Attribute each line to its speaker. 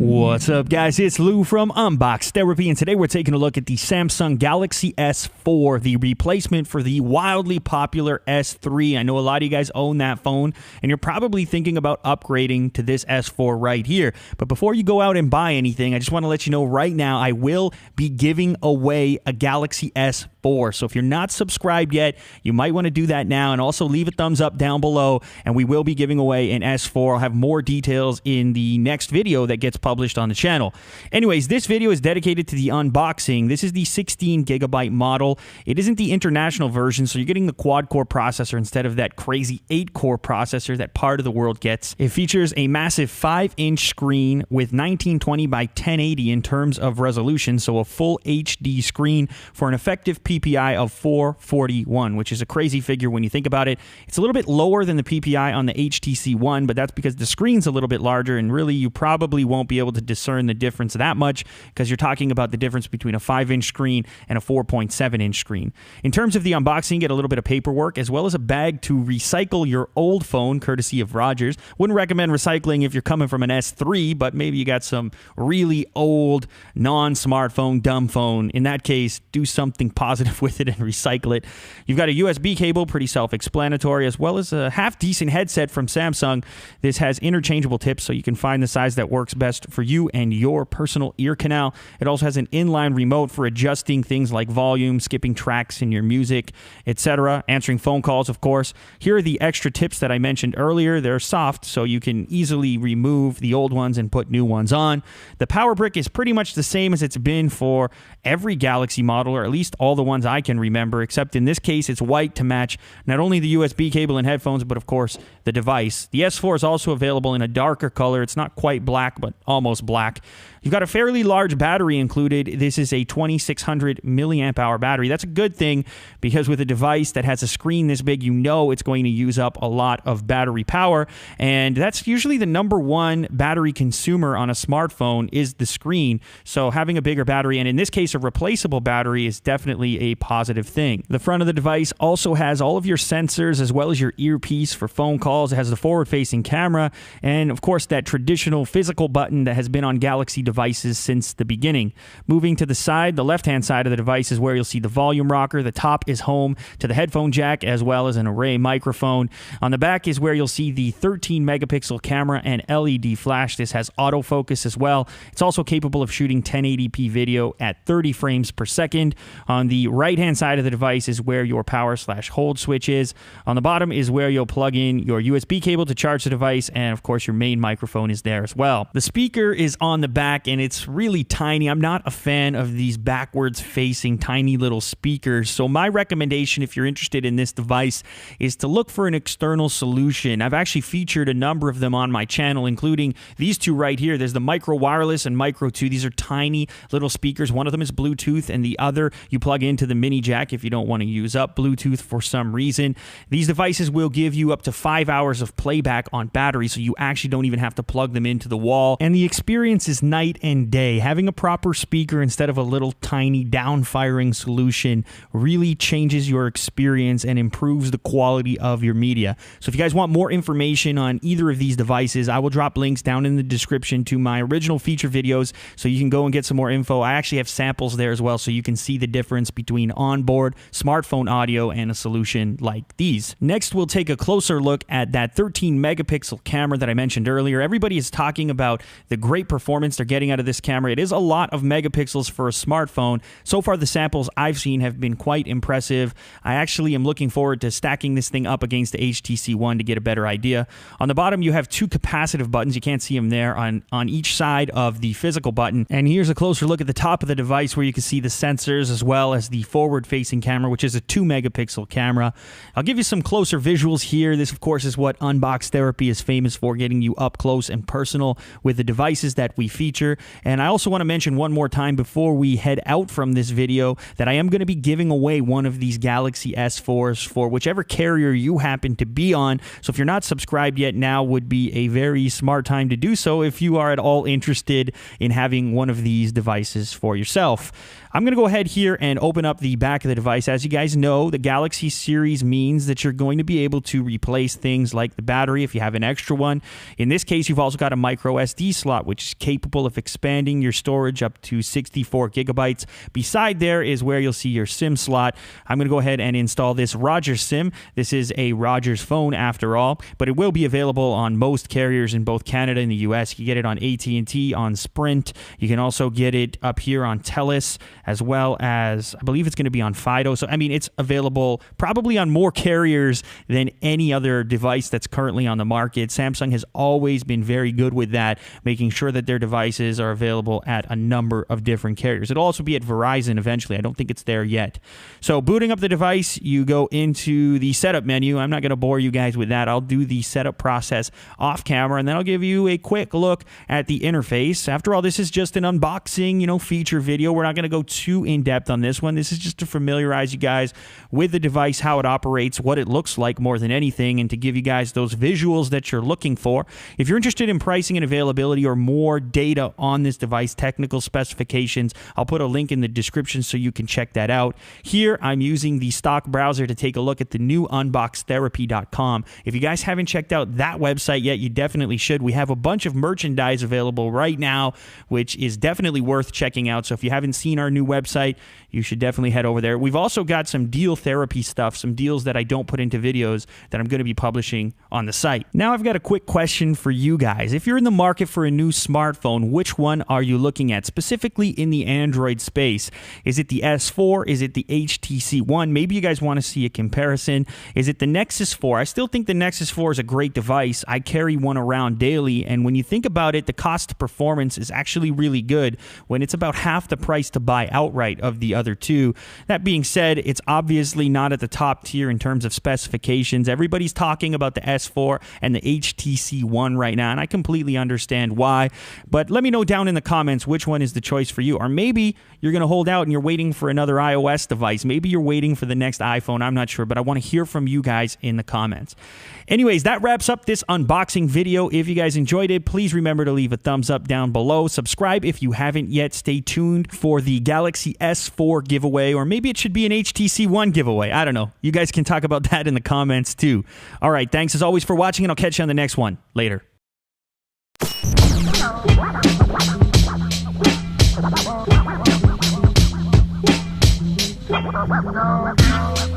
Speaker 1: What's up, guys? It's Lou from Unbox Therapy, and today we're taking a look at the Samsung Galaxy S4, the replacement for the wildly popular S3. I know a lot of you guys own that phone, and you're probably thinking about upgrading to this S4 right here. But before you go out and buy anything, I just want to let you know right now, I will be giving away a Galaxy S4. So if you're not subscribed yet, you might want to do that now, and also leave a thumbs up down below, and we will be giving away an S4. I'll have more details in the next video that gets published on the channel. Anyways, this video is dedicated to the unboxing. This is the 16 gigabyte model. It isn't the international version, so you're getting the quad-core processor instead of that crazy 8-core processor that part of the world gets. It features a massive 5-inch screen with 1920 by 1080 in terms of resolution, so a full HD screen for an effective PPI of 441, which is a crazy figure when you think about it. It's a little bit lower than the PPI on the HTC One, but that's because the screen's a little bit larger, and really you probably won't be able to discern the difference that much because you're talking about the difference between a 5-inch screen and a 4.7-inch screen. In terms of the unboxing, you get a little bit of paperwork as well as a bag to recycle your old phone, courtesy of Rogers. Wouldn't recommend recycling if you're coming from an S3, but maybe you got some really old non-smartphone dumb phone. In that case, do something positive with it and recycle it. You've got a USB cable, pretty self-explanatory, as well as a half-decent headset from Samsung. This has interchangeable tips, so you can find the size that works best for you and your personal ear canal. It also has an inline remote for adjusting things like volume, skipping tracks in your music, etc., answering phone calls, of course. Here are the extra tips that I mentioned earlier. They're soft, so you can easily remove the old ones and put new ones on. The power brick is pretty much the same as it's been for every Galaxy model, or at least all the ones I can remember, except in this case, it's white to match not only the USB cable and headphones, but of course, the device. The S4 is also available in a darker color. It's not quite black, but almost black. You've got a fairly large battery included. This is a 2600 milliamp hour battery. That's a good thing because with a device that has a screen this big, you know it's going to use up a lot of battery power, and that's usually the #1 battery consumer on a smartphone is the screen. So having a bigger battery, and in this case a replaceable battery, is definitely a positive thing. The front of the device also has all of your sensors as well as your earpiece for phone calls. It has the forward-facing camera and of course that traditional physical button that has been on Galaxy devices since the beginning. Moving to the side, the left-hand side of the device is where you'll see the volume rocker. The top is home to the headphone jack as well as an array microphone. On the back is where you'll see the 13 megapixel camera and LED flash. This has autofocus as well. It's also capable of shooting 1080p video at 30 frames per second. On the right-hand side of the device is where your power/hold switch is. On the bottom is where you'll plug in your USB cable to charge the device, and of course your main microphone is there as well. The speaker is on the back and it's really tiny. I'm not a fan of these backwards facing tiny little speakers, so my recommendation if you're interested in this device is to look for an external solution. I've actually featured a number of them on my channel, including these two right here. There's the Micro Wireless and Micro 2. These are tiny little speakers. One of them is Bluetooth and the other you plug into the mini jack if you don't want to use up Bluetooth for some reason. These devices will give you up to 5 hours of playback on battery, so you actually don't even have to plug them into the wall, and the experience is night and day. Having a proper speaker instead of a little tiny down-firing solution really changes your experience and improves the quality of your media. So if you guys want more information on either of these devices, I will drop links down in the description to my original feature videos so you can go and get some more info. I actually have samples there as well so you can see the difference between onboard smartphone audio and a solution like these. Next, we'll take a closer look at that 13 megapixel camera that I mentioned earlier. Everybody is talking about the great performance they're getting out of this camera. It is a lot of megapixels for a smartphone. So far, the samples I've seen have been quite impressive. I actually am looking forward to stacking this thing up against the HTC One to get a better idea. On the bottom, you have two capacitive buttons. You can't see them there on each side of the physical button. And here's a closer look at the top of the device where you can see the sensors as well as the forward-facing camera, which is a 2 megapixel camera. I'll give you some closer visuals here. This, of course, is what Unbox Therapy is famous for, getting you up close and personal with the devices that we feature. And I also want to mention one more time before we head out from this video that I am going to be giving away one of these Galaxy S4s for whichever carrier you happen to be on. So if you're not subscribed yet, now would be a very smart time to do so if you are at all interested in having one of these devices for yourself. I'm going to go ahead here and open open up the back of the device. As you guys know, the Galaxy series means that you're going to be able to replace things like the battery if you have an extra one. In this case, you've also got a micro SD slot, which is capable of expanding your storage up to 64 gigabytes. Beside there is where you'll see your SIM slot. I'm going to go ahead and install this Rogers SIM. This is a Rogers phone after all, but it will be available on most carriers in both Canada and the US. You can get it on AT&T, on Sprint. You can also get it up here on TELUS, as well as I believe it's going to be on Fido. So, I mean, it's available probably on more carriers than any other device that's currently on the market. Samsung has always been very good with that, making sure that their devices are available at a number of different carriers. It'll also be at Verizon eventually. I don't think it's there yet. So booting up the device, you go into the setup menu. I'm not going to bore you guys with that. I'll do the setup process off camera, and then I'll give you a quick look at the interface. After all, this is just an unboxing, feature video. We're not going to go too in-depth on this one. This is just to familiarize you guys with the device, how it operates, what it looks like more than anything, and to give you guys those visuals that you're looking for. If you're interested in pricing and availability or more data on this device, technical specifications, I'll put a link in the description so you can check that out. Here, I'm using the stock browser to take a look at the new unboxtherapy.com. If you guys haven't checked out that website yet, you definitely should. We have a bunch of merchandise available right now, which is definitely worth checking out. So if you haven't seen our new website, you should definitely head over there. We've also got some deal therapy stuff, some deals that I don't put into videos that I'm going to be publishing on the site. Now I've got a quick question for you guys. If you're in the market for a new smartphone, which one are you looking at, specifically in the Android space? Is it the S4? Is it the HTC One? Maybe you guys want to see a comparison. Is it the Nexus 4? I still think the Nexus 4 is a great device. I carry one around daily, and when you think about it, the cost to performance is actually really good when it's about half the price to buy outright of the other two. That being said, it's obviously not at the top tier in terms of specifications. Everybody's talking about the S4 and the HTC One right now, and I completely understand why. But let me know down in the comments which one is the choice for you. Or maybe you're going to hold out and you're waiting for another iOS device. Maybe you're waiting for the next iPhone. I'm not sure, but I want to hear from you guys in the comments. Anyways, that wraps up this unboxing video. If you guys enjoyed it, please remember to leave a thumbs up down below. Subscribe if you haven't yet. Stay tuned for the Galaxy S4 giveaway, or maybe it should be an HTC One giveaway. I don't know. You guys can talk about that in the comments too. All right, thanks as always for watching, and I'll catch you on the next one. Later. No.